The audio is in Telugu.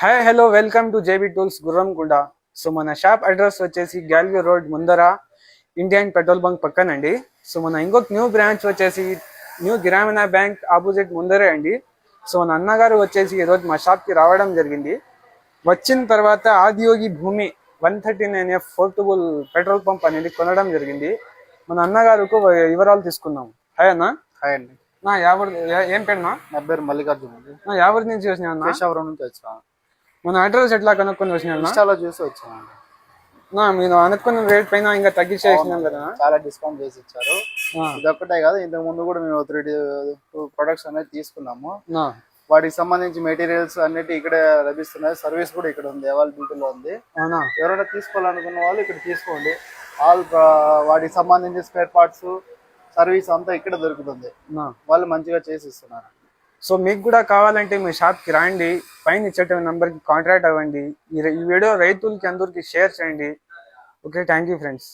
Hi hello welcome to JB tools Gurramguda. So మన షాప్ అడ్రస్ వచ్చేసి గ్యాలరీ రోడ్ ముందర ఇండియన్ పెట్రోల్ బంక్ పక్కనండి. సో మన ఇంకొక న్యూ బ్రాంచ్ వచ్చేసి న్యూ గ్రామీణ బ్యాంక్ ఆపోజిట్ ముందరే అండి. సో మన అన్నగారు వచ్చేసి ఈరోజు మా షాప్కి రావడం జరిగింది. వచ్చిన తర్వాత ఆదియోగి భూమి 139F పోర్టబుల్ పెట్రోల్ పంప్ అనేది కొనడం జరిగింది. మన అన్నగారుకు వివరాలు తీసుకుందాం. హాయ్ అన్న. హాయ్ అండి. నా ఏం పేరు నా పేరు మల్లికార్జున్ అండి. నా యావరి నుంచి వచ్చినా అన్న? కేశవరం నుంచి వచ్చాను. మన అడ్రస్ ఎట్లా కనుక్కొని వచ్చినా? ఇన్స్టాలో చూసి వచ్చాను. మీరు అనుకున్న రేట్ పైన ఇంకా తగ్గించేసినాం కదా, చాలా డిస్కౌంట్ చేసి ఇచ్చారు. ఇదొక్కటే కాదు, ఇంతకు ముందు కూడా మేము 2 ప్రొడక్ట్స్ అనేది తీసుకున్నాము. వాటికి సంబంధించి మెటీరియల్స్ అన్నిటి ఇక్కడే లభిస్తున్నాయి. సర్వీస్ కూడా ఇక్కడ ఉంది, అవైలబిలిటీలో ఉంది. ఎవరైనా తీసుకోవాలనుకున్న వాళ్ళు ఇక్కడ తీసుకోండి. ఆల్ వాటికి సంబంధించి స్పేర్ పార్ట్స్ సర్వీస్ అంతా ఇక్కడ దొరుకుతుంది. వాళ్ళు మంచిగా చేసి ఇస్తున్నారు. సో మీకు కూడా కావాలంటే మీ షాప్కి రండి, పైన ఇచ్చే నెంబర్కి కాంటాక్ట్ అవ్వండి. ఈ వీడియో రైతులకి అందరికి షేర్ చేయండి. Okay, thank you friends.